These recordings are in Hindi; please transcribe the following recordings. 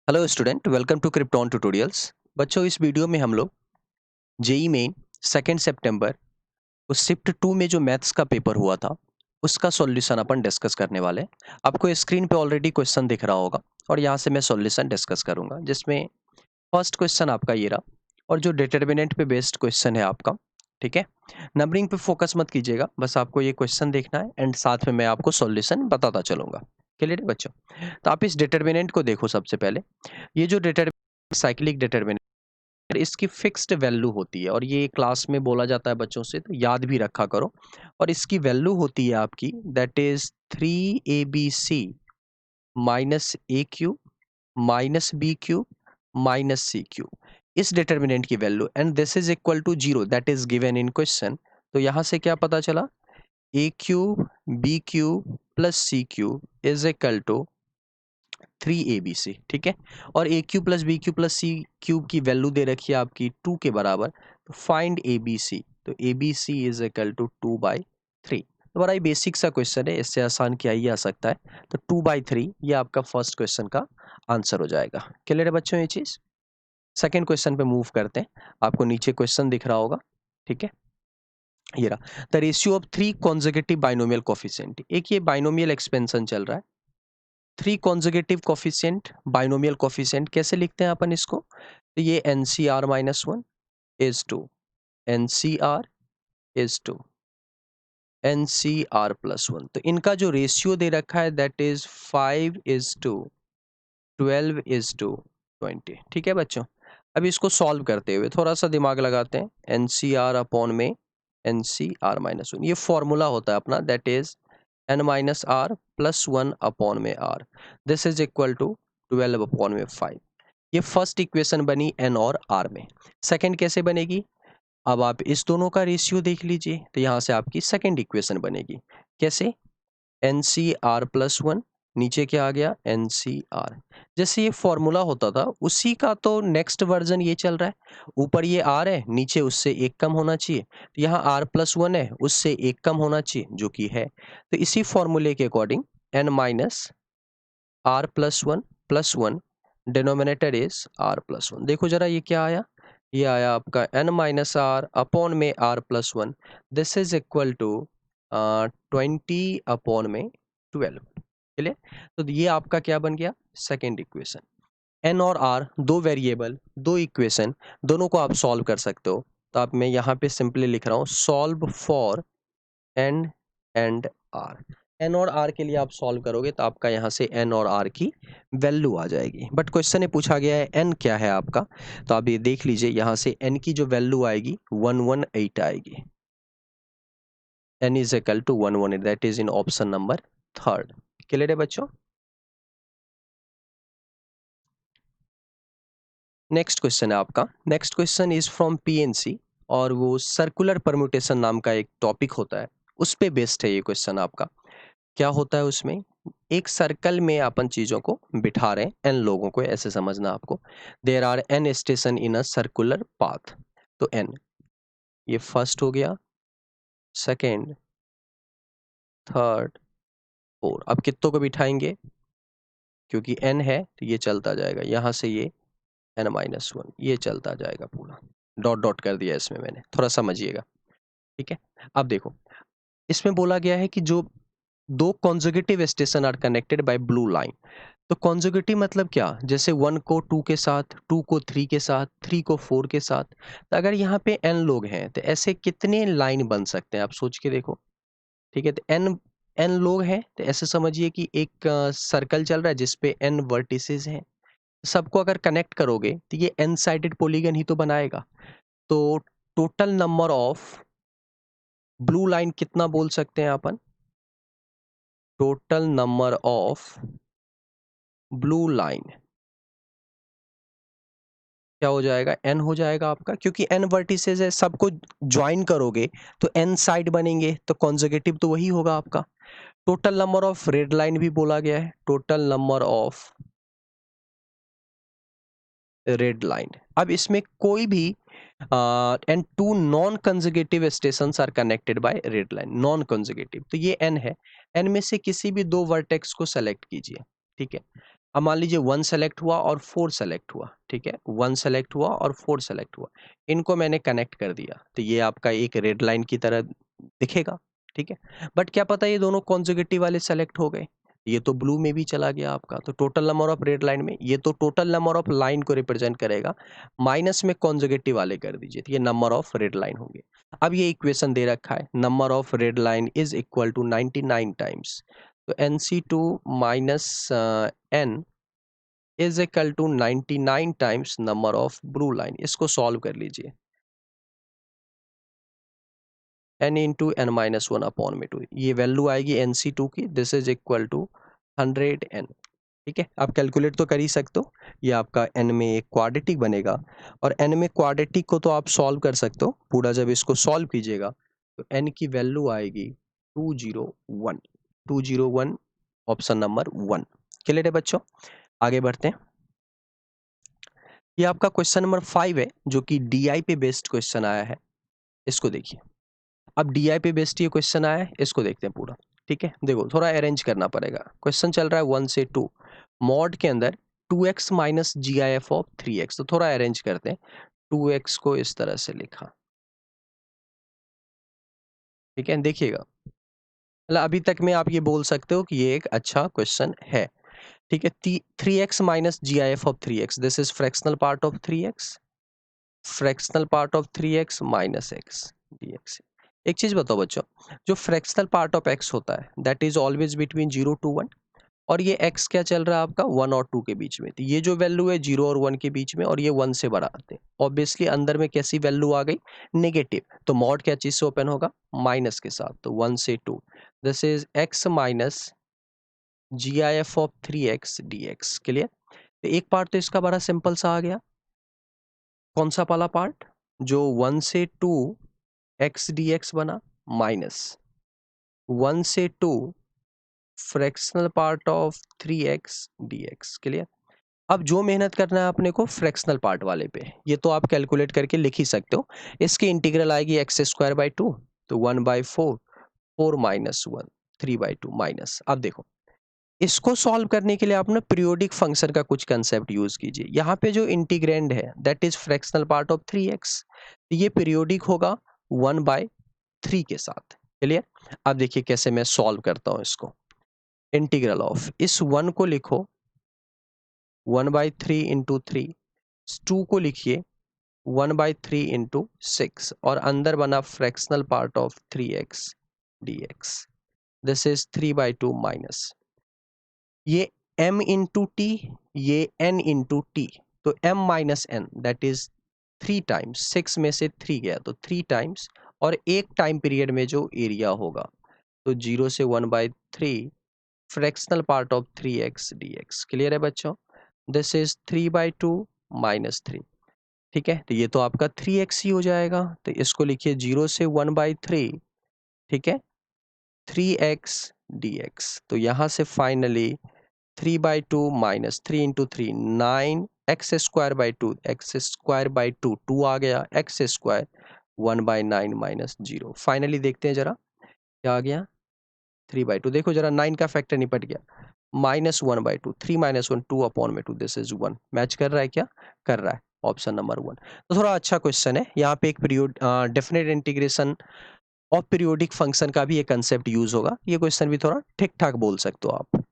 Hello student, welcome to Krypton tutorials. बच्चों, इस वीडियो में हम लोग जेई मेन 2 सितंबर उस शिफ्ट 2 में जो मैथ्स का पेपर हुआ था उसका सॉल्यूशन अपन डिस्कस करने वाले हैं। आपको स्क्रीन पे ऑलरेडी क्वेश्चन दिख रहा होगा और यहाँ से मैं सॉल्यूशन डिस्कस करूंगा, जिसमें फर्स्ट क्वेश्चन आपका ये रहा और जो डिटर्मिनेंट पे बेस्ड क्वेश्चन है आपका। ठीक है, नंबरिंग पे फोकस मत कीजिएगा, बस आपको ये क्वेश्चन देखना है एंड साथ में मैं आपको सॉल्यूशन बताता चलूंगा। क्लियर है बच्चों? तो आप इस डिटर्मिनेंट को देखो। सबसे पहले ये जो डिटर्मिनेंट साइक्लिक डिटर्मिनेंट, इसकी फिक्स्ड वैल्यू होती है और ये क्लास में बोला जाता है बच्चों से, तो याद भी रखा करो। और इसकी वैल्यू होती है आपकी, that is 3abc minus A cube minus B cube minus C cube. इस डिटर्मिनेंट की value and this is equal to 0, that is given in question. तो यहां से क्या पता चला, A cube B cube plus C cube is equal to 3abc। ठीक है, और A cube plus B cube plus C cube की वैल्यू दे रखी है आपकी 2 के बराबर। तो फाइंड abc, तो abc इज इक्वल टू 2/3। तो बड़ा ही बेसिक सा क्वेश्चन है, इससे आसान क्या ही आ सकता है। तो 2/3 ये आपका फर्स्ट क्वेश्चन का आंसर हो जाएगा। क्लियर है बच्चों ये चीज? सेकेंड क्वेश्चन पे मूव करते हैं। आपको नीचे क्वेश्चन दिख रहा होगा। ठीक है, ये रहा, the ratio of 3 consecutive binomial coefficient. एक ये बाइनोमियल एक्सपेंशन चल रहा है। 3 कॉन्जिक्यूटिव कोफिशिएंट, बाइनोमियल कोफिशिएंट कैसे लिखते हैं अपन इसको? तो ये NCR-1 is to NCR NCR+1। तो इनका जो रेशियो दे रखा है दैट इज 5:12:20। ठीक है बच्चों, अब इसको सॉल्व करते हुए थोड़ा सा दिमाग लगाते हैं। NCR अपॉन में NCR-1, ये फॉर्मूला होता है अपना, दैट इज n-r+1 अपॉन में r, this is equal to 12 upon में 5। ये फर्स्ट इक्वेशन बनी n और r में। सेकंड कैसे बनेगी? अब आप इस दोनों का रेशियो देख लीजिए, तो यहाँ से आपकी सेकंड इक्वेशन बनेगी। कैसे? NCR+1, नीचे क्या आ गया? NCR। जैसे ये फॉर्मूला होता था उसी का तो नेक्स्ट वर्जन ये चल रहा है। ऊपर ये R है, नीचे उससे एक कम होना चाहिए। तो यहाँ R+1 है, उससे एक कम होना चाहिए, जो कि है। तो इसी फॉर्मूले के according n-r+1+1 denominator is r+1। देखो जरा ये क्या आया, ये आया आपका n-r अपॉन में r+1, this is equal to 20 upon में 12। चलिए, तो ये आपका क्या बन गया? Second equation. n और r दो वेरिएबल, दो इक्वेशन, दोनों को आप सॉल्व कर सकते हो। तो आप, मैं यहाँ पे सिंपली लिख रहा हूँ, solve for n and r। n और r के लिए आप सॉल्व करोगे तो आपका यहाँ से n और r की वैल्यू आ जाएगी। बट क्वेश्चन में पूछा गया है n क्या है आपका, तो आप ये देख लीजिए, यहाँ से n की जो वैल्यू आएगी 118 आएगी। n is equal to 118, that is in option number third. Clear है बच्चों? नेक्स्ट क्वेश्चन है आपका। Next question is from PNC और वो सर्कुलर परम्यूटेशन नाम का एक टॉपिक होता है, उस पे बेस्ड है ये क्वेश्चन आपका। क्या होता है उसमें? एक सर्कल में अपन चीजों को बिठा रहे हैं, एन लोगों को, ऐसे समझना आपको। There are N station in a circular path. तो एन, ये फर्स्ट हो गया, सेकेंड, थर्ड, फोर। अब कितनों को बिठाएंगे? क्योंकि एन है तो ये चलता जाएगा, यहां से ये n-1, ये चलता जाएगा पूरा। डॉट डॉट कर दिया इसमें मैंने, थोड़ा समझिएगा। ठीक है, अब देखो, इसमें बोला गया है कि जो दो conjugative station are connected by blue line. तो कॉन्जुगेटिव मतलब क्या? जैसे 1 को 2 के साथ, 2 को 3 के साथ, 3 को 4 के साथ। तो अगर यहाँ पे n लोग हैं तो ऐसे कितने लाइन बन सकते हैं, आप सोच के देखो। ठीक है, तो n लोग हैं तो ऐसे समझिए कि एक सर्कल चल रहा है जिसपे n वर्टिसेस हैं। सबको अगर कनेक्ट करोगे तो ये n साइडेड पॉलीगन ही तो बनाएगा। तो total number of blue line कितना बोल सकते हैं अपन? Total number of blue line क्या हो जाएगा? n हो जाएगा आपका, क्योंकि n वर्टिसेस है, सबको ज्वाइन करोगे तो n साइड बनेंगे, तो कॉन्जुगेटिव तो वही होगा आपका। Total number of red line भी बोला गया है, total number of red line. अब इसमें कोई भी and two non conjugative stations are connected by red line, non conjugative, तो ये n है। n में से किसी भी दो वर्टेक्स को सेलेक्ट कीजिए। ठीक है, अब मान लीजिए 1 सेलेक्ट हुआ और 4 सेलेक्ट हुआ, ठीक है? 1 सेलेक्ट हुआ और 4 सेलेक्ट हुआ। इनको मैंने कनेक्ट कर दिया, तो ये आपका एक रेड लाइन की तरह दिखेगा, ठीक है? बट क्या पता ये दोनों कॉन्ज़िक्यूटिव वाले सेलेक्ट हो गए, ये तो ब्लू में भी चला गया आपका, तो total number of red line में, ये तो टोटल नंबर ऑफ लाइन को रिप्रेजेंट करेगा, माइनस में कॉन्ज़िक्यूटिव वाले कर दीजिए, तो ये नंबर ऑफ रेड लाइन होंगे। अब ये इक्वेशन दे रखा है, number of red line is equal to 99 times, तो NC2 minus N is equal to 99 times number of blue line. इसको सॉल्व कर लीजिए, n into N minus one upon में 2, ये वैल्यू आएगी NC2 की, this is equal to 100n, ठीक है? आप कैलकुलेट तो कर ही सकते हो, ये आपका n में एक क्वाड्रेटिक बनेगा, और n में क्वाड्रेटिक को तो आप सॉल्व कर सकते हो पूरा, जब इसको सॉल्व कीजिएगा तो n की वैल्यू आएगी 201, 201, ऑप्शन नंबर 1। क्लियर है बच्चों? आगे बढ़ते हैं। ये आपका क्वेश्चन नंबर 5 है, जो कि DI पे बेस्ड क्वेश्चन आया है। इसको देखिए, अब DI पे बेस्ड ये क्वेश्चन आया है, इसको देखते हैं पूरा, ठीक है? देखो थोड़ा अरेंज करना पड़ेगा, क्वेश्चन चल रहा है 1 से 2, मॉड के अंदर 2x minus GIF of 3x, तो थोड़ा अरेंज करते हैं। 2x को इस तरह से लिखा, ठीक है? देखिएगा, मतलब अभी तक में आप ये बोल सकते हो कि ये एक अच्छा क्वेश्चन है, ठीक है? 3x minus GIF of 3x, this is fractional part of 3x, fractional part of 3x minus x dx। एक चीज बताओ बच्चों, जो फ्रैक्शनल पार्ट ऑफ x होता है that is always between 0 to 1, और ये x क्या चल रहा है आपका 1 और 2 के बीच में, तो ये जो वैल्यू है 0 और 1 के बीच में, और ये 1 से बड़ा आते हैं, ऑब्वियसली अंदर में कैसी वैल्यू आ गई, नेगेटिव, तो मॉड क्या चीज से ओपन होगा, माइनस के साथ, तो 1 से 2, this is x minus GIF of 3x dx। Clear? तो एक पार्ट तो इसका बड़ा सिंपल सा आ गया, कौन सा वाला पार्ट, जो 1 से 2 x dx बना, माइनस 1 से 2 fractional part of 3x dx। Clear? अब जो मेहनत करना है अपने को फ्रैक्शनल पार्ट वाले पे, ये तो आप कैलकुलेट करके लिख ही सकते हो। इसकी इंटीग्रल आएगी एक्स स्क्वायर बाई 2, तो 1/4, 4 माइनस 1, 3/2 माइनस। अब देखो, इसको सॉल्व करने के लिए आप ना पीरियोडिक फंक्शन का कुछ कंसेप्ट यूज कीजिए। यहाँ पे जो इंटीग्रेंड है that is fractional part of 3x, ये पीरियोडिक होगा 1/3 के साथ। क्लियर? अब देखिए कैसे मैं सॉल्व करता हूँ इसको। इंटीग्रल ऑफ इस 1 को लिखो 1/3 इंटू 3, 2 को लिखिए 1/3 इंटू 6, और अंदर बना fractional part of 3x dx, this is 3/2 minus ये m इंटू टी, ये n इंटू टी, तो m minus N that is 3 times, 6 में से 3 गया तो 3 टाइम्स, और एक टाइम पीरियड में जो एरिया होगा, तो 0 से 1/3 fractional part of 3x dx। Clear है बच्चों? दिस इज 3/2 माइनस 3, ठीक है? तो ये तो आपका 3x ही हो जाएगा, तो इसको लिखिए 0 से 1/3, ठीक है, 3x dx। तो यहाँ से finally 3/2 minus 3 into 3 9, x square by 2, x square by 2 2 आ गया, एक्स स्क्वायर 1/9 माइनस 0। फाइनली देखते हैं जरा क्या आ गया, 3/2, देखो जरा 9 का फैक्टर निपट गया, -1/2, 3 - 1 2 अपॉन में 2, दिस इज 1। मैच कर रहा है क्या? कर रहा है, ऑप्शन नंबर 1। तो थोड़ा अच्छा क्वेश्चन है, यहाँ पे एक पीरियड डेफिनेट इंटीग्रेशन और पीरियोडिक फंक्शन का भी एक कंसेप्ट यूज होगा, ये क्वेश्चन भी थोड़ा ठीक ठाक बोल सकते हो आप।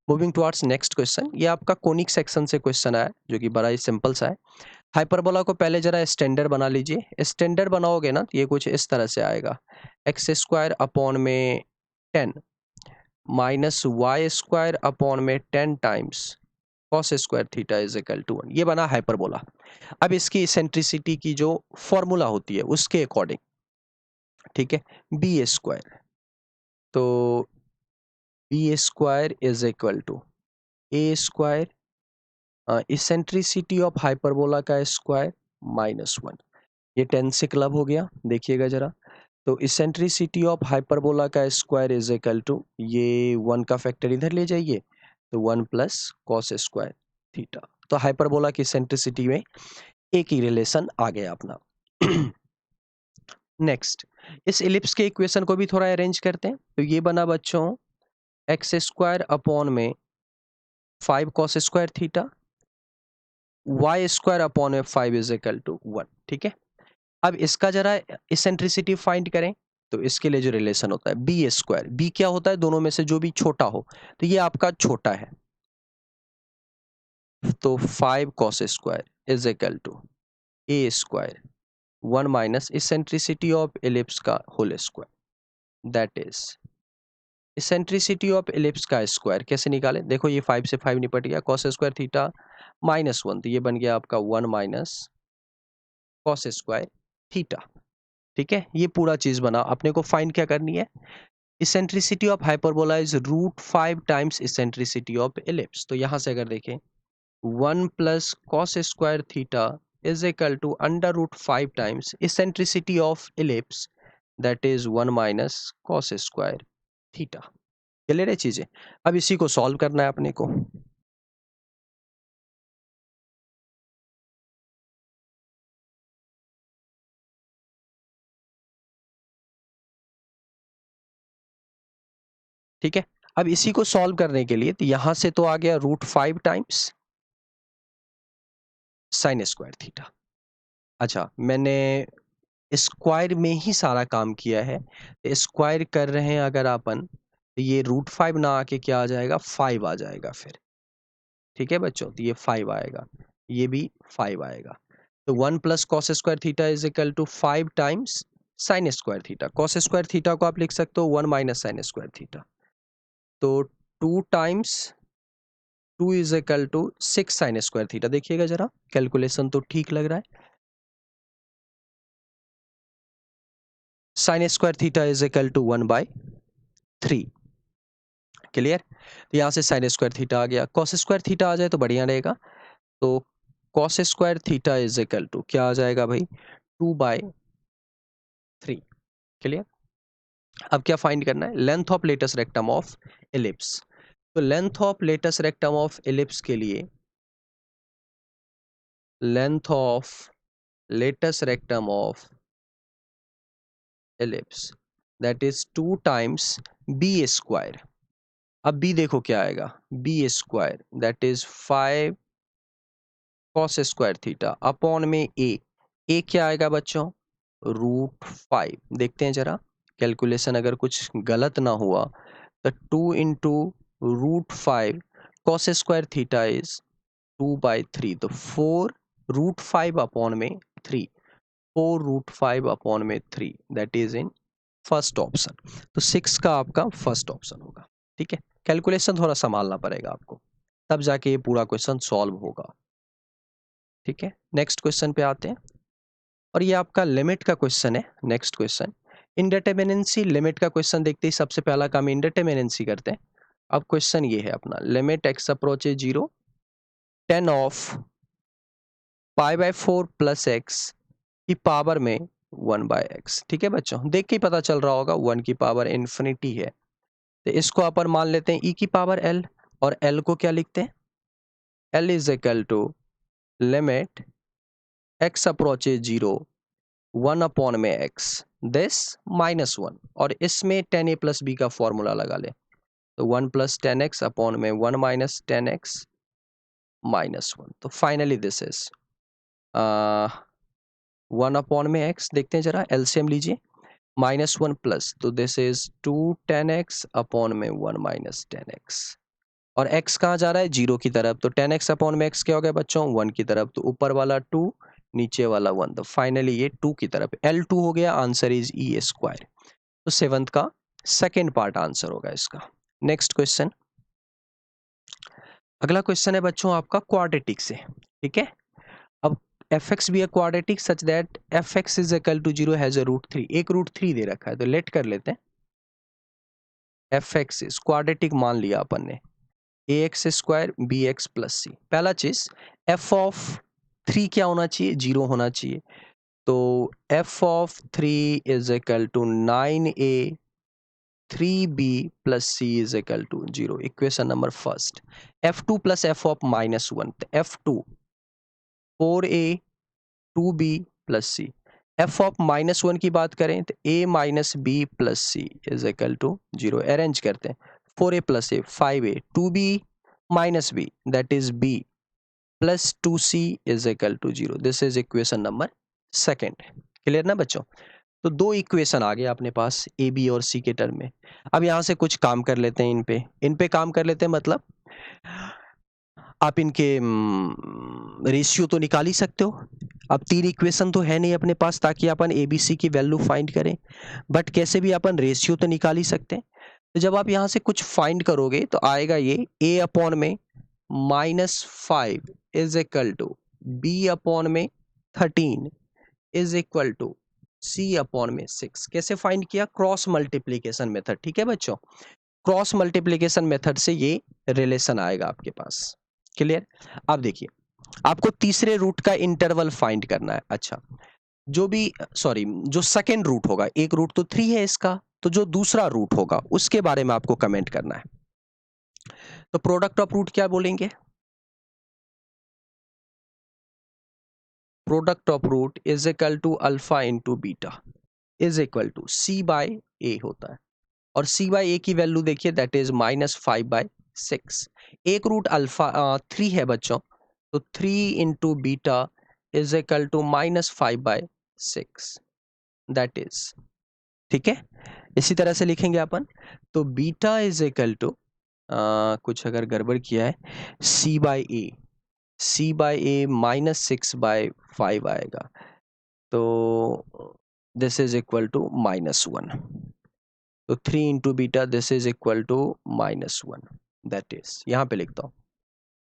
मूविंग टुवर्ड्स नेक्स्ट क्वेश्चन, ये आपका कोनिक सेक्शन से क्वेश्चन आया, जो कि बड़ा ही सिंपल सा है। हाइपरबोला को पहले जरा स्टैंडर्ड बना लीजिए, स्टैंडर्ड बनाओगे ना तो ये कुछ इस तरह से आएगा, एक्स स्क्वायर अपॉन में 10 माइनस वाई स्क्वायर अपॉन में 10 times cos square theta is equal to 1, ये बना हाइपरबोला। अब इसकी इसेंट्रिसिटी की जो फॉर्मूला होती है उसके अकॉर्डिंग, ठीक है, बी स्क्वायर, तो B square is equal to A square, eccentricity of hyperbola का स्क्वायर -1, ये 10 से क्लब हो गया, देखिएगा जरा, तो इसेंट्रिसिटी ऑफ हाइपरबोला का स्क्वायर इज इक्वल टू, ये 1 का फैक्टर इधर ले जाइए, तो 1 प्लस कॉस स्क्वायर थीटा, तो हाइपरबोला की इसेंट्रिसिटी में एक ही रिलेशन आ गया अपना। नेक्स्ट, इस इलिप्स के इक्वेशन को भी थोड़ा अरेंज करते हैं, तो ये बना बच्चों एक्स स्क्वायर अपॉन में 5 cos square theta y square upon में 5 इज इक्वल टू 1। ठीक है, अब इसका जरा इसेंट्रिसिटी फाइंड करें। तो इसके लिए जो रिलेशन होता है बी स्क्वायर, बी क्या होता है, दोनों में से जो भी छोटा हो, तो ये आपका छोटा है, तो 5 cos square is equal to A square 1 minus eccentricity of ellipse का whole square, that is eccentricity of ellipse का स्क्वायर कैसे निकालें। देखो ये 5 से 5 निपट गया, cos स्क्वायर थीटा -1, तो ये बन गया आपका 1 माइनस cos स्क्वायर थीटा। ठीक है, ये पूरा चीज बना, अपने को फाइंड क्या करनी है, eccentricity of hyperbola is √5 times eccentricity of ellipse. तो यहां से अगर देखें 1 plus cos square theta is equal to √5 times eccentricity of ellipse, that is 1 minus cos square theta. Clear है चीजें। अब इसी को सॉल्व करना है अपने को। ठीक है, अब इसी को सॉल्व करने के लिए तो यहां से तो आ गया √5 टाइम्स साइन स्क्वायर थीटा। अच्छा, मैंने स्क्वायर में ही सारा काम किया है, स्क्वायर कर रहे हैं अगर अपन, तो ये √5 ना आके क्या आ जाएगा, 5 आ जाएगा फिर। ठीक है बच्चों, तो ये 5 आएगा, ये भी 5 आएगा। तो 1 plus cos square theta is equal to 5 times sine square theta. Cos square theta को आप लिख सकते हो 1 माइनस साइन स्क्वायर थीटा, तो 2 times 2 is equal to 6 sine square theta. देखिएगा जरा, कैलकुलेशन तो ठीक लग रहा है। Sine square theta is equal to 1/3। Clear, तो यहाँ से साइन स्क्वायर थीटा आ गया, कॉस स्क्वायर थीटा आ जाए तो बढ़िया रहेगा। तो cos square theta is equal to क्या आ जाएगा भाई, 2/3। क्लियर, अब क्या फाइंड करना है, length of latus rectum of ellipse. तो length of latus rectum of ellipse के लिए, length of latus rectum of ellipse that is 2 times b square. अब बी देखो क्या आएगा, b square that is 5 cos square theta upon में ए क्या आएगा बच्चों, √5। देखते हैं जरा, कैलकुलेशन अगर कुछ गलत ना हुआ, तो 2 into √5 cos square theta is 2/3, तो 4 √5 अपॉन में 3, 4 √5 अपॉन में 3, that is in first option. तो 6 का आपका फर्स्ट ऑप्शन होगा। ठीक है, कैलकुलेशन थोड़ा संभालना पड़ेगा आपको, तब जाके ये पूरा क्वेश्चन सॉल्व होगा। ठीक है, नेक्स्ट क्वेश्चन पे आते हैं, और ये आपका लिमिट का क्वेश्चन है। नेक्स्ट क्वेश्चन इंडिटरमिनेंसी लिमिट का क्वेश्चन देखते ही सबसे पहला काम इंडिटरमिनेंसी करते हैं। अब क्वेश्चन ये है अपना, limit x approaches 0 tan of π/4 plus x की पावर में 1/x। ठीक है बच्चों, देख के ही पता चल रहा होगा 1 की पावर इन्फिनिटी है, तो इसको अपन मान लेते हैं e की पावर l, और l को क्या लिखते हैं, l is equal to limit x approaches 0 1 upon में x दिस -1, और इसमें tan a प्लस b का फॉर्मूला लगा ले, तो 1 प्लस टेन एक्स अपॉन में 1 माइनस टेन एक्स -1। तो फाइनली दिस इज 1 अपॉन में x, देखते हैं जरा, एलसीएम लीजिए, -1 प्लस, तो this is 2 tan x upon में 1 माइनस टेन एक्स, और x कहाँ जा रहा है, 0 की तरफ, तो tan x अपॉन में x क्या हो गया बच्चों, 1 की तरफ, तो ऊपर वाला 2 नीचे वाला 1, तो फाइनली ये 2 की तरफ, L2 हो गया, आंसर इज ई स्क्वायर। तो 7th का सेकेंड पार्ट आंसर होगा इसका। नेक्स्ट क्वेश्चन, अगला क्वेश्चन है बच्चों आपका क्वाड्रेटिक से। ठीक है, अब fx भी है quadratic such that fx is equal to 0 has a √3, एक √3 दे रखा है, तो लेट कर लेते हैं fx इज क्वाड्रेटिक मान लिया अपन ने, ax square bx plus c। पहला चीज f ऑफ 3 क्या होना चाहिए, 0 होना चाहिए, तो f of 3 is equal to 9a 3b plus c is equal to 0। Equation number first, f2 plus f of -1, तो f2 4a 2b plus c। f of -1 की बात करें तो a minus B plus c is equal to 0। Arrange करते हैं, 4a plus a 5a 2b minus b, that is b plus 2c is equal to 0. This is equation number second. Clear ना बच्चों? तो दो इक्वेशन आ गए अपने पास ए बी और सी के टर्म में. अब यहाँ से कुछ काम कर लेते हैं, इन पे काम कर लेते हैं. मतलब आप इनके रेशियो तो निकाल ही सकते हो. अब तीन इक्वेशन तो है नहीं अपने पास ताकि अपन ए बी सी की वैल्यू फाइंड करें, बट कैसे भी अपन रेशियो तो निकाल ही सकते हैं. तो जब आप यहाँ से कुछ फाइंड करोगे तो आएगा ये a अपॉन में -5 is equal to b upon में 13 is equal to c upon में 6. कैसे फाइंड किया? Cross multiplication method. ठीक है बच्चों, क्रॉस मल्टीप्लीकेशन मेथड से ये रिलेशन आएगा आपके पास. क्लियर? अब देखिए, आपको तीसरे रूट का इंटरवल फाइंड करना है. अच्छा, जो सेकेंड रूट होगा, एक रूट तो 3 है इसका, तो जो दूसरा रूट होगा उसके बारे में आपको कमेंट करना है. तो प्रोडक्ट ऑफ रूट क्या बोलेंगे? Product of root is equal to alpha into beta is equal to c by a होता है. और सी बाय ए की वैल्यू देखिए, दैट इज -5/6. एक रूट अल्फा 3 है बच्चों, तो 3 into beta is equal to -5/6. That is, ठीक है, इसी तरह से लिखेंगे अपन. तो बीटा इज इक्वल टू, कुछ अगर गड़बड़ किया है, सी बाय ए -6/5 आएगा. तो दिस इज इक्वल टू -1. तो 3 into beta this is equal to -1. That is, यहाँ पे लिखता हूँ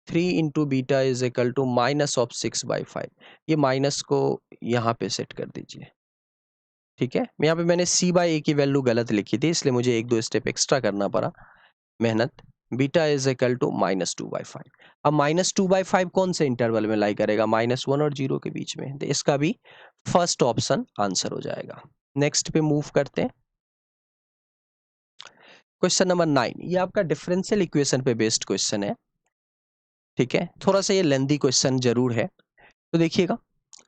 3 into beta is equal to -6/5. ये माइनस को यहाँ पे सेट कर दीजिए. ठीक है, यहाँ पे मैंने c बाई ए की वैल्यू गलत लिखी थी, इसलिए मुझे एक दो स्टेप एक्स्ट्रा करना पड़ा, मेहनत. Beta is equal to -2/5. अब -2/5 कौन से इंटरवल में लाई करेगा? -1 और 0 के बीच में. तो इसका भी फर्स्ट ऑप्शन आंसर हो जाएगा. नेक्स्ट पे मूव करते हैं. क्वेश्चन नंबर 9, ये आपका डिफरेंशियल इक्वेशन पे बेस्ड क्वेश्चन है. ठीक है, थोड़ा सा ये लेंथी क्वेश्चन जरूर है. तो देखिएगा,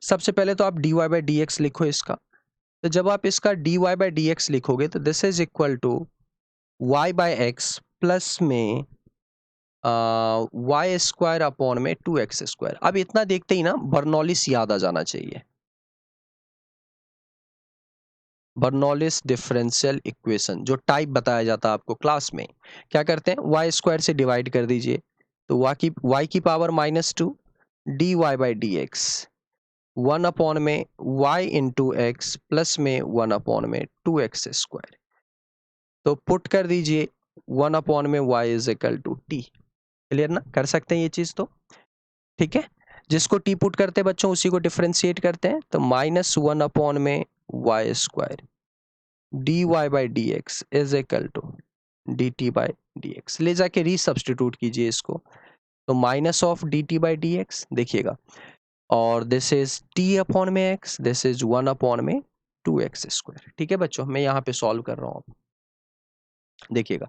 सबसे पहले तो आप dy/dx लिखो इसका. तो जब आप इसका dy/dx लिखोगे तो this is equal to y/x plus में y स्क्वायर अपॉन में 2x स्क्वायर. अब इतना देखते ही ना बर्नौलिस याद आ जाना चाहिए. बर्नौलिस डिफरेंशियल इक्वेशन जो टाइप बताया जाता है आपको क्लास में, क्या करते हैं? y स्क्वायर से डिवाइड कर दीजिए, तो y की पावर -2 dy/dx 1 अपॉन में y इंटू एक्स प्लस में 1 अपॉन में 2x स्क्वायर. तो पुट कर दीजिए 1 अपॉन में y is equal to T. Clear ना? कर सकते हैं ये चीज तो. ठीक है, जिसको टी पुट करते हैं बच्चों उसी को डिफरेंशिएट करते हैं. तो -1 अपॉन में y square dy/dx is equal to dt/dx. ले जाके रीसब्स्टिट्यूट कीजिए इसको, तो माइनस ऑफ dt/dx देखिएगा, और दिस इज t अपॉन में x, दिस इज 1 अपॉन में 2x स्क्वायर. ठीक है बच्चों, मैं यहाँ पे सॉल्व कर रहा हूँ. देखिएगा,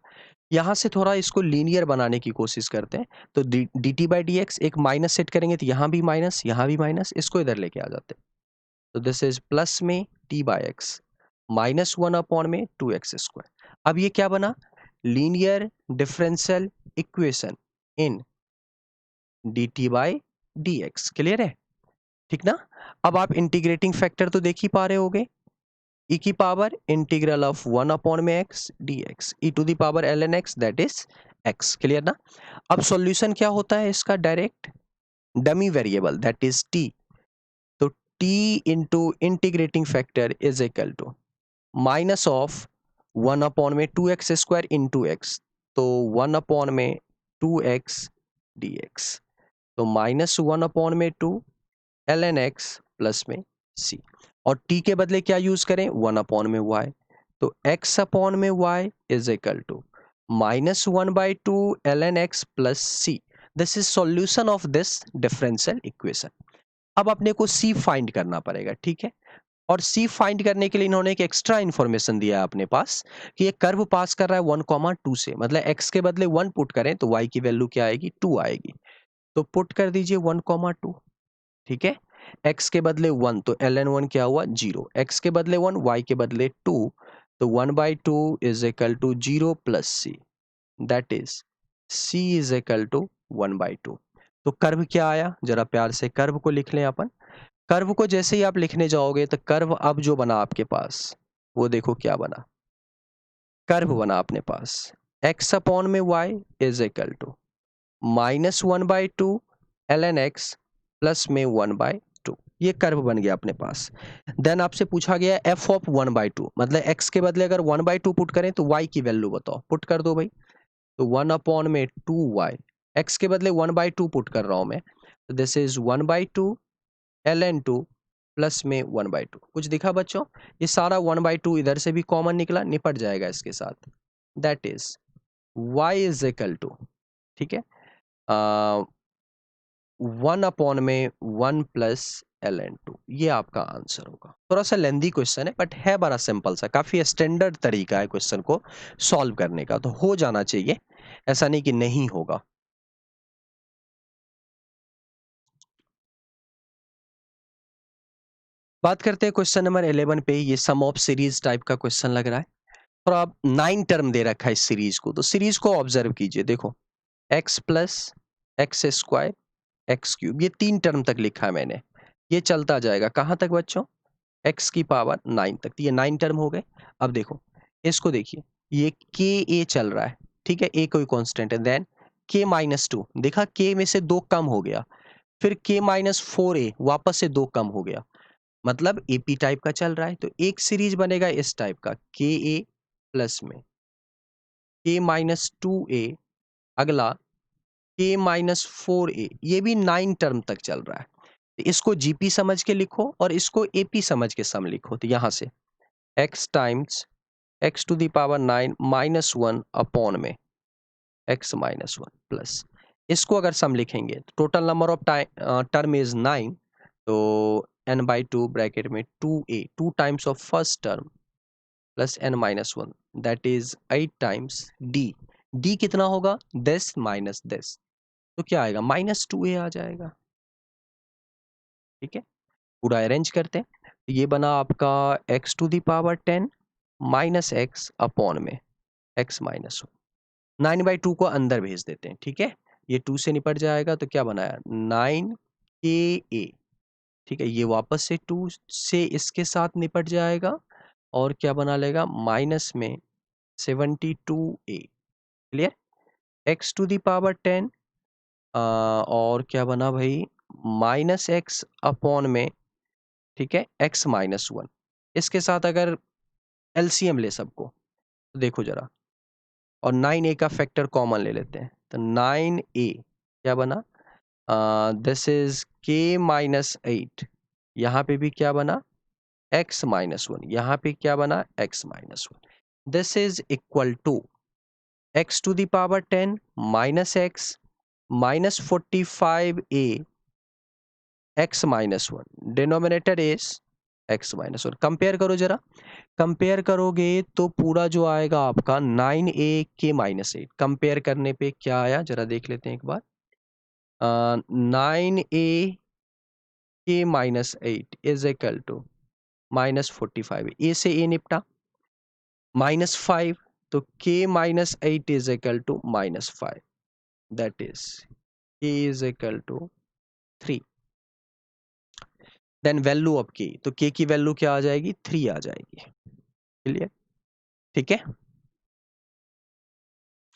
यहाँ से थोड़ा इसको लीनियर बनाने की कोशिश करते हैं. तो dt/dx एक माइनस सेट करेंगे तो यहाँ भी माइनस, यहाँ भी माइनस, इसको इधर लेके आ जाते हैं. तो दिस इज प्लस में t/x -1 अपॉन में 2x स्क्वायर. अब ये क्या बना? Linear differential equation in dt/dx. Clear है? ठीक ना? अब आप इंटीग्रेटिंग फैक्टर तो देख ही पा रहे होगे, e की पावर इंटीग्रल ऑफ 1 अपॉन में x dx e to the power ln x that is x. Clear ना? अब सॉल्यूशन क्या होता है इसका? Direct dummy variable that is t. तो t into integrating factor is equal to minus of 1 upon में 2x स्क्वायर इंटू x, तो 1 अपॉन में 2x dx. तो -1 अपॉन में 2 ln x प्लस में c. और t के बदले क्या यूज करें? 1 अपॉन में y. तो x अपॉन में y is equal to -1/2 ln x plus c. This is solution of this differential equation. अब अपने को c फाइंड करना पड़ेगा. ठीक है, और c फाइंड करने के लिए इन्होंने एक एक्स्ट्रा इंफॉर्मेशन दिया है अपने पास कि ये कर्व पास कर रहा है 1,2 से. मतलब x के बदले 1 पुट करें तो y की वैल्यू क्या आएगी? 2 आएगी. तो पुट कर दीजिए 1,2. ठीक है, x के बदले 1 तो ln1 क्या हुआ? 0. x के बदले 1, y के बदले 2, तो 1/2 is equal to 0 plus c. That is c is equal to 1/2। तो कर्व क्या आया, जरा प्यार से कर्व को लिख लें अपन। कर्व को जैसे ही आप लिखने जाओगे तो कर्व अब जो बना आपके पास वो देखो क्या बना, कर्व बना अपने पास x अपॉन में y is equal to -1/2 ln x plus में 1/2। ये कर्व बन गया अपने पास। देन आपसे पूछा गया f ऑफ 1/2, मतलब x के बदले अगर 1/2 पुट करें तो y की वैल्यू बताओ, पुट कर दो भाई। तो 1 अपॉन में 2y, x के बदले 1/2 पुट कर रहा हूं मैं, तो दिस इज 1/2 ln2 प्लस में 1/2। कुछ दिखा बच्चों, ये सारा 1/2 इधर से भी कॉमन निकला, निपट जाएगा इसके साथ। That is y is equal to, ठीक है, 1 अपॉन में 1 प्लस ln2। ये आपका आंसर होगा। थोड़ा सा लेंदी क्वेश्चन है बट है बड़ा सिंपल सा, काफी स्टैंडर्ड तरीका है क्वेश्चन को सॉल्व करने का, तो हो जाना चाहिए, ऐसा नहीं कि नहीं होगा। बात करते हैं क्वेश्चन नंबर 11 पे। ये सम ऑफ सीरीज टाइप का क्वेश्चन लग रहा है और आप 9 टर्म दे रखा है इस सीरीज को, तो सीरीज को ऑब्जर्व कीजिए। देखो x plus x square x cube, ये 3 टर्म तक लिखा है मैंने। ये चलता जाएगा कहां तक बच्चों, x की पावर 9 तक। तो ये 9 टर्म हो गए। अब देखो इसको देखिए, ये के ए चल रहा है, ठीक है, ए कोई कांस्टेंट है। देन k-2, देखा k में से 2 कम हो गया, फिर k-4a वापस से 2 कम हो गया, मतलब एपी टाइप का चल रहा है। तो एक सीरीज बनेगा इस टाइप का, के ए प्लस में k-2a, अगला k-4a, ये भी 9 टर्म तक चल रहा है। तो इसको जीपी समझ के लिखो और इसको एपी समझ के सम लिखो। तो यहां से x times x to the power 9 -1 upon में x-1 प्लस, इसको अगर सम लिखेंगे तो total number of term is 9, तो n/2 ब्रैकेट में 2a, 2 times of first term plus n-1, that is 8 times d। d कितना होगा, 10 माइनस 10, तो क्या आएगा, -2a आ जाएगा। ठीक है, पूरा अरेंज करते हैं। तो ये बना आपका x to the power 10 minus X upon में x-1। 9/2 को अंदर भेज देते हैं, ठीक है, ये 2 से निपट जाएगा। तो क्या बनाया, 9ka, ठीक है, ये वापस से 2 से इसके साथ निपट जाएगा और क्या बना लेगा, माइनस में 72a। Clear, x to the power 10 और क्या बना भाई, माइनस एक्स अपॉन में, ठीक है, x-1। इसके साथ अगर एलसीएम ले सबको, तो देखो जरा, और 9a का फैक्टर कॉमन ले लेते हैं, तो 9a क्या बना, दिस इज k-8, यहाँ पे भी क्या बना, x-1, यहाँ पे क्या बना, x-1। This is equal to x to the power 10 minus X minus 45a x-1, denominator is x-1। Compare करो जरा, कंपेयर करोगे तो पूरा जो आएगा आपका 9a k-8, कंपेयर करने पे क्या आया जरा देख लेते हैं एक बार। 9a k-8 is equal to -45, A से ए निपटा, -5, तो k-8 is equal to -5, that is k is equal to 3। Then value of k, तो k की वैल्यू क्या आ जाएगी, 3 आ जाएगी। क्लियर, ठीक है।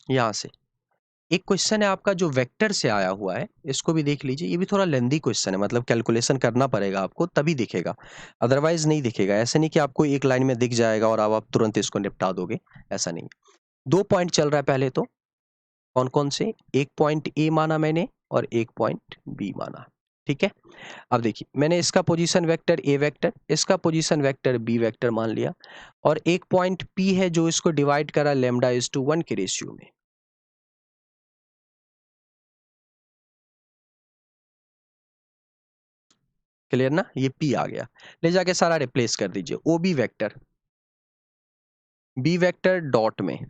यहां से एक क्वेश्चन है आपका जो वेक्टर से आया हुआ है, इसको भी देख लीजिए। ये भी थोड़ा लेंदी क्वेश्चन है, मतलब कैलकुलेशन करना पड़ेगा आपको तभी दिखेगा, अदरवाइज नहीं दिखेगा। ऐसे नहीं कि आपको एक लाइन में दिख जाएगा और आप तुरंत इसको निपटा दोगे, ऐसा नहीं। 2 पॉइंट चल रहा है पहले तो, कौन कौन से, एक पॉइंट ए माना मैंने और एक पॉइंट बी माना, ठीक है। अब देखिए मैंने इसका पोजीशन वेक्टर ए वेक्टर, इसका पोजीशन वेक्टर बी वेक्टर मान लिया, और एक पॉइंट पी है जो इसको डिवाइड करा λ/1 के रेशियो में। क्लियर ना, ये पी आ गया, ले जाके सारा रिप्लेस कर दीजिए। ओ बी वेक्टर डॉट में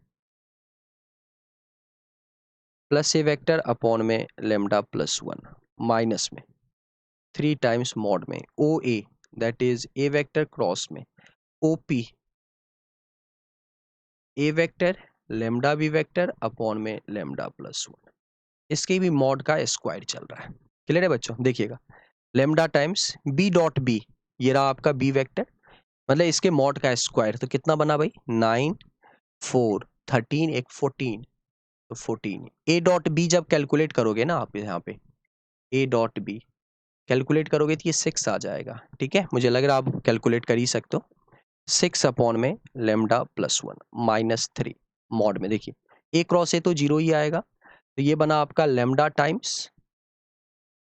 प्लस ए वेक्टर अपॉन में λ+1 माइनस में 3 टाइम्स मॉड में O A, that is a vector cross में O P, a vector λ b vector upon में λ+1। इसके भी मॉड का स्क्वायर चल रहा है। क्लियर है बच्चों? देखिएगा, lambda times B dot B, ये रहा आपका बी वेक्टर, मतलब इसके मॉड का स्क्वायर, तो कितना बना भाई 9 4 13 एक 14, तो 14। ए डॉट बी जब कैलकुलेट करोगे ना आप यहाँ पे ए डॉट बी कैलकुलेट करोगे तो ये 6 आ जाएगा। ठीक है, मुझे लग रहा है आप कैलकुलेट कर ही सकते हो। 6 अपॉन में लेमडा प्लस 1 -3 मॉड में, देखिए ए क्रॉस ए तो 0 ही आएगा, तो ये बना आपका lambda times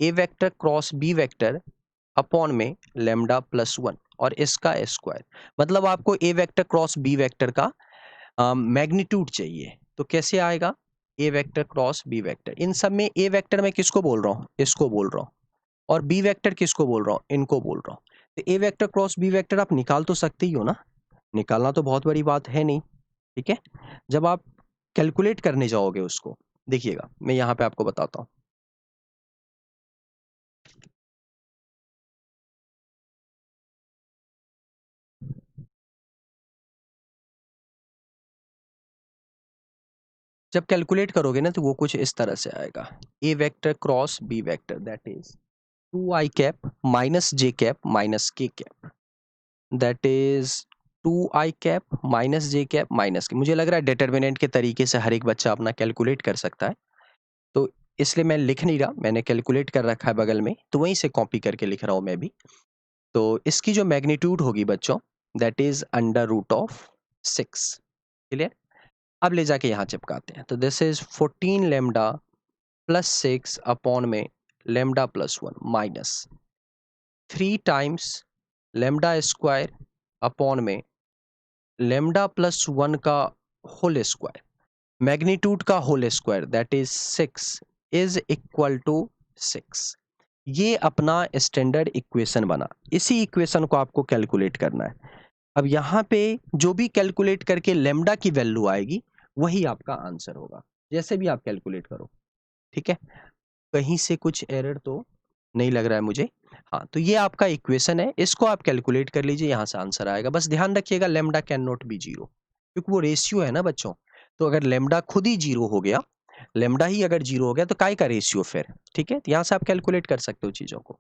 a vector cross b vector upon में लेमडा प्लस 1 और इसका स्क्वायर। मतलब आपको a vector cross b vector का मैग्नीट्यूड चाहिए, तो कैसे आएगा, a vector cross b vector, इन सब में ए वेक्टर मैं किसको बोल रहा हूँ, इसको बोल रहा हूँ, और बी वेक्टर किसको बोल रहा हूँ, इनको बोल रहा हूँ। तो ए वेक्टर क्रॉस बी वेक्टर आप निकाल तो सकते ही हो ना, निकालना तो बहुत बड़ी बात है नहीं। ठीक है, जब आप कैलकुलेट करने जाओगे उसको, देखिएगा मैं यहाँ पे आपको बताता हूँ। जब कैलकुलेट करोगे ना तो वो कुछ इस तरह से आएगा, a vector cross b vector that is 2i cap minus j cap minus k cap, that is 2i cap minus j cap minus k. मुझे लग रहा है डिटर्मिनेंट के तरीके से हर एक बच्चा अपना कैलकुलेट कर सकता है, तो इसलिए मैं लिख नहीं रहा, मैंने कैलकुलेट कर रखा है बगल में, तो वहीं से कॉपी करके लिख रहा हूँ मैं भी। तो इसकी जो मैग्नीट्यूड होगी बच्चों, that is under root of 6। Clear? अब ले जाके यहाँ चिपकाते हैं, तो this is 14 lambda plus 6 upon में lambda plus 1 minus 3 times lambda square upon में लेमडा प्लस 1 का होल स्क्वायर, मैग्नीट्यूड का whole square that is 6 is equal to 6। ये अपना स्टैंडर्ड इक्वेशन बना, इसी इक्वेशन को आपको कैलकुलेट करना है। अब यहाँ पे जो भी कैलकुलेट करके लेमडा की वैल्यू आएगी वही आपका आंसर होगा, जैसे भी आप कैलकुलेट करो। ठीक है, कहीं से कुछ एरर तो नहीं लग रहा है मुझे। हाँ, तो ये आपका इक्वेशन है, इसको आप कैलकुलेट कर लीजिए, यहाँ से आंसर आएगा। बस ध्यान रखिएगा lambda can not be zero, क्योंकि वो रेशियो है ना बच्चों। तो अगर लेमडा खुद ही जीरो हो गया, लेमडा ही अगर जीरो हो गया तो काय का रेशियो फिर। ठीक है, तो यहाँ से आप कैलकुलेट कर सकते हो चीजों को।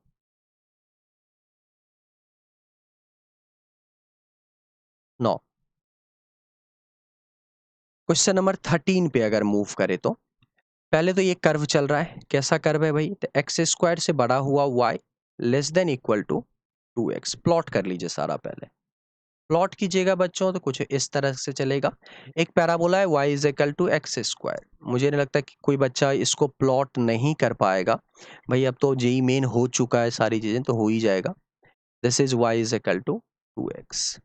9, क्वेश्चन नंबर 13 पे अगर मूव करे तो पहले तो ये कर्व चल रहा है, कैसा कर्व है भाई, तो एक्स स्क्वायर से बड़ा हुआ Y less than equal to 2x। Plot कर लीजिए सारा, पहले प्लॉट कीजिएगा बच्चों, तो कुछ इस तरह से चलेगा। एक पैराबोला है y is equal to X square, मुझे नहीं लगता कि कोई बच्चा इसको प्लॉट नहीं कर पाएगा भाई, अब तो जेई मेन हो चुका है, सारी चीजें तो हो ही जाएगा। This is y is equal to 2x,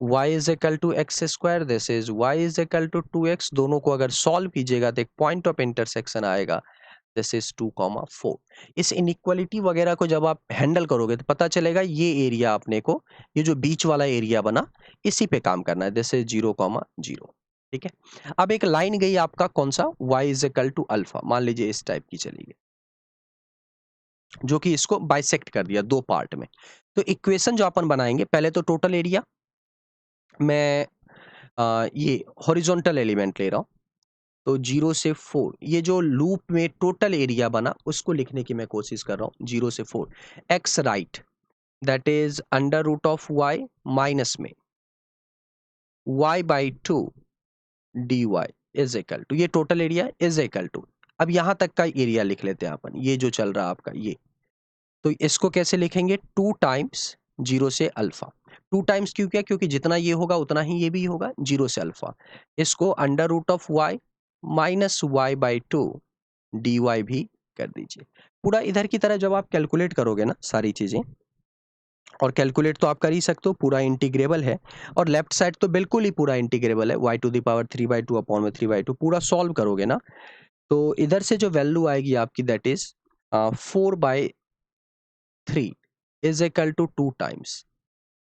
y is equal to X square, this is y is equal to 2x। दोनों को अगर सॉल्व कीजिएगा तो एक पॉइंट ऑफ इंटरसेक्शन आएगा, दिस इज 2,4। इस इनइक्वालिटी वगैरह को जब आप हैंडल करोगे तो पता चलेगा ये एरिया अपने को, ये जो बीच वाला एरिया बना, इसी पे काम करना है, दिस इज 0,0। ठीक है, अब एक लाइन गई आपका कौन सा, y is equal to alpha, मान लीजिए इस टाइप की चली गई, जो कि इसको बाइसेक्ट कर दिया दो पार्ट में। तो इक्वेशन जो अपन बनाएंगे, पहले तो टोटल एरिया, मैं ये हॉरिजॉन्टल एलिमेंट ले रहा हूं, तो 0 से 4, ये जो लूप में टोटल एरिया बना उसको लिखने की मैं कोशिश कर रहा हूँ। 0 से 4 x right, that is under root of Y minus में y by 2 D y is equal to, ये total area is equal to, अब यहां तक का एरिया लिख लेते हैं अपन, ये जो चल रहा है आपका ये, तो इसको कैसे लिखेंगे, 2 टाइम्स 0 से अल्फा। 2 टाइम्स क्यों, क्या, क्योंकि जितना ये होगा उतना ही ये भी होगा, 0 से अल्फा। इसको under root of Y minus Y by 2 D Y भी कर दीजिए। पूरा इधर की तरह जब आप कैलकुलेट करोगे ना सारी चीजें, और कैलकुलेट तो आप कर ही सकते हो, पूरा इंटीग्रेबल है, और लेफ्ट साइड तो बिल्कुल ही पूरा इंटीग्रेबल है, y to the power 3/2 upon में 3/2, पूरा सॉल्व करोगे ना तो इधर से जो वैल्यू आएगी आपकी, that is 4/3 is equal to 2 times,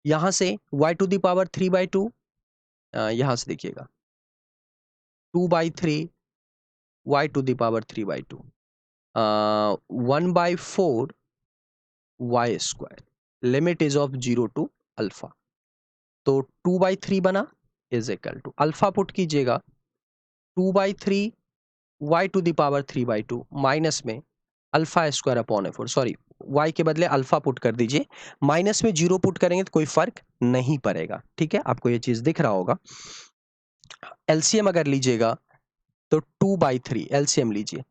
यहां से y टू द पावर 3/2, यहां से देखिएगा 2/3 y to the power 3/2, 1/4 y square, limit is of 0 to alpha, तो 2/3 बना is equal to, alpha put कीजिएगा 2/3 y to the power 3/2 minus में अल्फा स्क्वायर अपॉन ए4, सॉरी y के बदले अल्फा पुट कर दीजिए, माइनस में 0 पुट करेंगे तो कोई फर्क नहीं पड़ेगा। ठीक है, आपको ये चीज दिख रहा होगा। एलसीएम अगर लीजिएगा तो 2/3 एलसीएम लीजिए,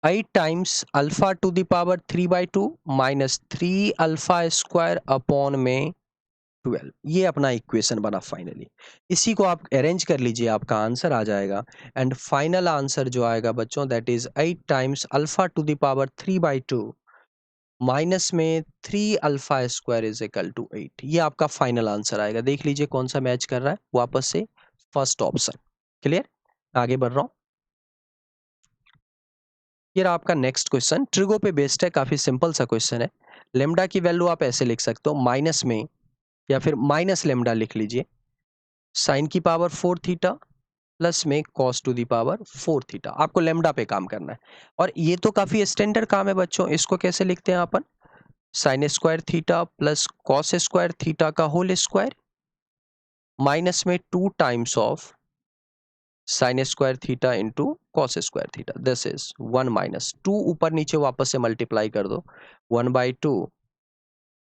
8 times alpha to the power 3/2 minus 3 alpha square upon में 12, ये अपना इक्वेशन बना फाइनली। इसी को आप अरेंज कर लीजिए, आपका आंसर आ जाएगा। एंड फाइनल आंसर जो आएगा बच्चों, that is 8 times alpha to the power 3/2 minus में 3 alpha square is equal to 8। ये आपका फाइनल आंसर आएगा। देख लीजिए कौन सा मैच कर रहा है, वापस से फर्स्ट ऑप्शन। क्लियर, आगे बढ़ रहा हूं। ये रहा आपका नेक्स्ट क्वेश्चन, ट्रिगो पे बेस्ड है, काफी सिंपल सा क्वेश्चन है। लेमडा की वैल्यू आप ऐसे लिख सकते हो, माइनस में या फिर माइनस लेमडा लिख लीजिए, साइन की पावर 4 थीटा प्लस में cos to the power 4 theta. आपको लेमडा पे काम करना है और ये तो काफी स्टैंडर्ड काम है बच्चों। इसको कैसे लिखते हैं अपन, sine square theta plus cos square theta का होल स्क्वायर माइनस में 2 times of sine square theta into cos square theta, this is 1 minus 2, ऊपर नीचे वापस से मल्टीप्लाई कर दो, 1/2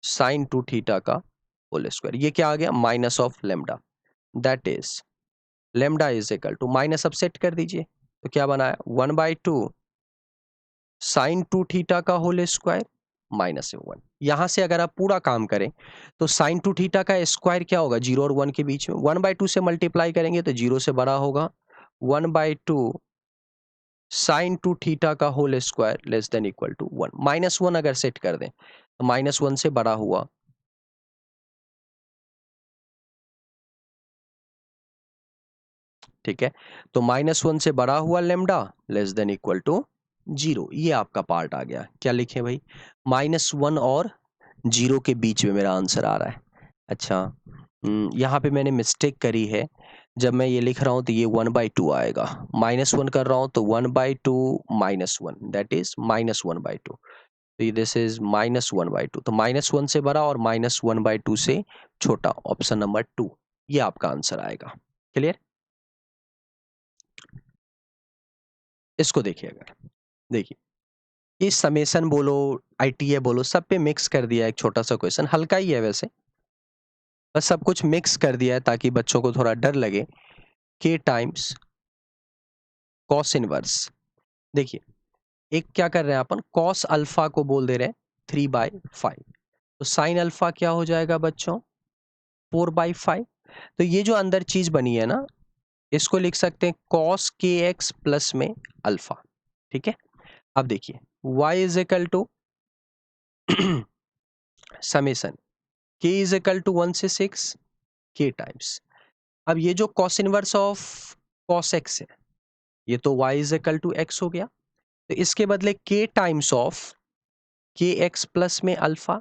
साइन 2 थीटा का होल स्क्वायर। ये क्या आ गया, minus of lambda, that is lambda is equal to, minus अब सेट कर दीजिए तो क्या बनाया, 1/2 साइन 2 थीटा का होल स्क्वायर माइनस 1। यहां से अगर आप पूरा काम करें तो साइन 2 थीटा का स्क्वायर क्या होगा, 0 और 1 के बीच में, 1/2 से मल्टीप्लाई करेंगे तो 0 से बड़ा होगा, 1/2 साइन 2 थीटा का whole square less than equal to 1। -1 अगर सेट कर दें तो -1 से बड़ा हुआ, ठीक है, तो -1 से बड़ा हुआ lambda less than equal to 0। ये आपका पार्ट आ गया। क्या लिखे भाई, -1 और 0 के बीच में मेरा आंसर आ रहा है। अच्छा, यहाँ पे मैंने मिस्टेक करी है, जब मैं ये लिख रहा हूँ तो ये 1/2 आएगा, -1 कर रहा हूँ तो 1/2 -1, दैट इज -1/2, तो दिस इज -1/2, तो -1 से बड़ा और -1/2 से छोटा, ऑप्शन नंबर 2 ये आपका आंसर आएगा। क्लियर, इसको देखिएगा, देखिए इस समेसन बोलो, आईटीए बोलो, सब पे मिक्स कर दिया एक छोटा सा क्वेश्चन, हल्का ही है वैसे, बस सब कुछ मिक्स कर दिया है ताकि बच्चों को थोड़ा डर लगे। k टाइम्स कॉस इनवर्स, देखिए एक क्या कर रहे हैं अपन, कॉस अल्फा को बोल दे रहे हैं 3/5, तो साइन अल्फा क्या हो जाएगा बच्चों, 4/5। तो ये जो अंदर चीज बनी है ना, इसको लिख सकते हैं कॉस के एक्स प्लस में अल्फा। ठीक है, अब देखिए y is equal to summation k is equal to 1 से 6 k टाइम्स, अब ये जो cos inverse of cos X है, ये तो y is equal to X हो गया, तो इसके बदले k times of K X plus में अल्फा।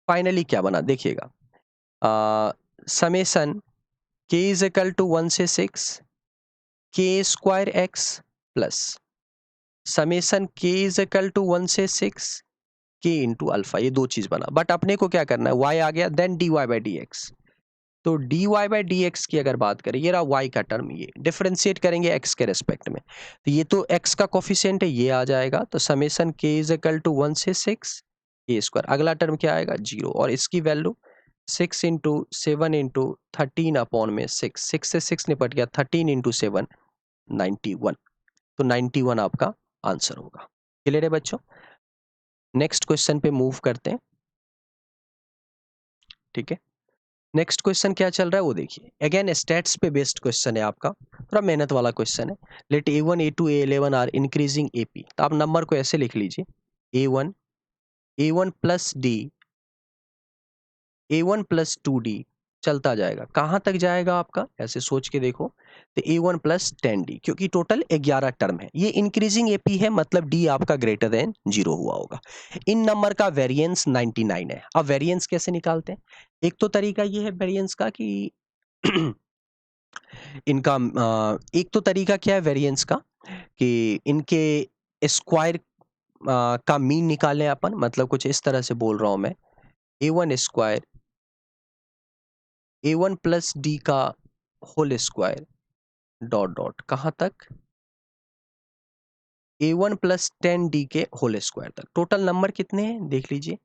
फाइनली क्या बना देखिएगा, summation k is equal to 1 से 6 k square X plus summation k is equal to 1 से 6 k इंटू अल्फा, ये दो चीज बना, बट अपने को क्या करना है, y आ गया, then dy by D X. तो dy बाई डी एक्स की अगर बात करें, ये रहा y का टर्म, ये डिफरेंशिएट करेंगे x के रेस्पेक्ट में, तो ये तो x का कोफिशिएंट है, ये आ जाएगा, तो summation k is equal to 1 से 6 k स्क्वायर, अगला टर्म क्या आएगा 0, और इसकी वैल्यू 6 इंटू 7 इंटू 13 अपॉन में 6, 6 से 6 निपट गया, 13 इंटू 7 91, तो 91 आपका आंसर होगा। क्लियर है बच्चों, नेक्स्ट क्वेश्चन पे मूव करते हैं। ठीक है, नेक्स्ट क्वेश्चन क्या चल रहा है वो देखिए, अगेन स्टैट्स पे बेस्ड क्वेश्चन है आपका, थोड़ा मेहनत वाला क्वेश्चन है। Late A1 A2 A11 are increasing AP, तो आप नंबर को ऐसे लिख लीजिए, A1 plus D, A1 plus 2D चलता जाएगा, कहाँ तक जाएगा आपका, ऐसे सोच के देखो, तो A1 प्लस 10D, क्योंकि टोटल 11 टर्म है, ये इंक्रीजिंग AP है, मतलब D आपका ग्रेटर देन 0 हुआ होगा। इन नंबर का वेरिएंस 99 है। अब वेरिएंस कैसे निकालते हैं, एक तो तरीका ये है वेरिएंस का कि इनका एक तो तरीका क्या है वेरिएंस का, कि इनके स्क्वायर का मीन निकालें अपन, मतलब कुछ इस तरह से बोल रहा हूं मैं, A1 square A1 plus D का होल स्क्वायर डॉट डॉट कहाँ तक A1 प्लस 10D के होल स्क्वायर तक। टोटल नंबर कितने हैं देख लीजिए,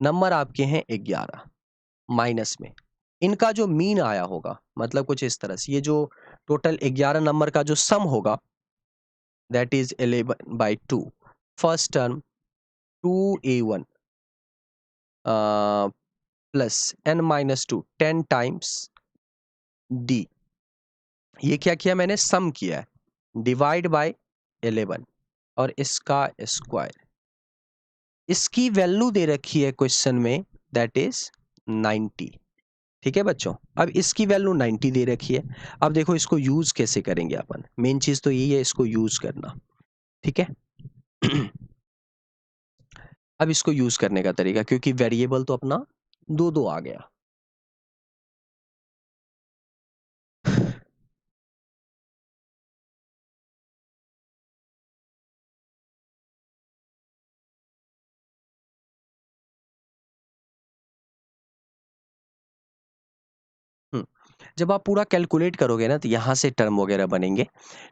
नंबर आपके हैं 11 माइनस में इनका जो मीन आया होगा, मतलब कुछ इस तरह से, ये जो टोटल 11 नंबर का जो सम होगा that is 11/2। First term 2A1 plus n-2 10 times D। ये क्या किया मैंने, सम किया है, डिवाइड बाय 11 और इसका स्क्वायर। इसकी वैल्यू दे रखी है क्वेश्चन में दैट इज 90। ठीक है बच्चों, अब इसकी वैल्यू 90 दे रखी है। अब देखो इसको यूज कैसे करेंगे अपन, मेन चीज तो यही है इसको यूज करना। ठीक है अब इसको यूज करने का तरीका, क्योंकि वेरिएबल तो अपना दो दो आ गया। हम्म, जब आप पूरा कैलकुलेट करोगे ना तो यहाँ से टर्म वगैरह बनेंगे।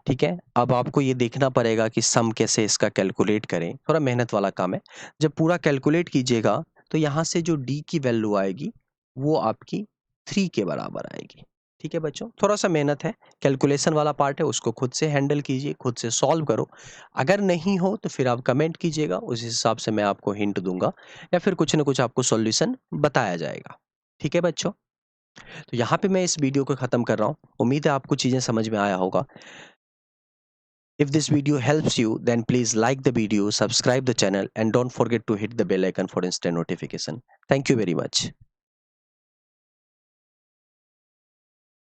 ठीक है, अब आपको ये देखना पड़ेगा कि सम कैसे इसका कैलकुलेट करें, थोड़ा मेहनत वाला काम है। जब पूरा कैलकुलेट कीजिएगा तो यहाँ से जो डी की वैल्यू आएगी वो आपकी 3 के बराबर आएगी। ठीक है बच्चों, थोड़ा सा मेहनत है, कैलकुलेशन वाला पार्ट है, उसको खुद से हैंडल कीजिए, खुद से सॉल्व करो। अगर नहीं हो तो फिर आप कमेंट कीजिएगा, उस हिसाब से मैं आपको हिंट दूंगा या फिर कुछ ना कुछ आपको सॉल्यूशन बताया जाएगा। ठीक है बच्चों, तो यहाँ पे मैं इस वीडियो को ख़त्म कर रहा हूँ। उम्मीद है आपको चीज़ें समझ में आया होगा। If this video helps you, then please like the video, subscribe the channel, and don't forget to hit the bell icon for instant notification. Thank you very much.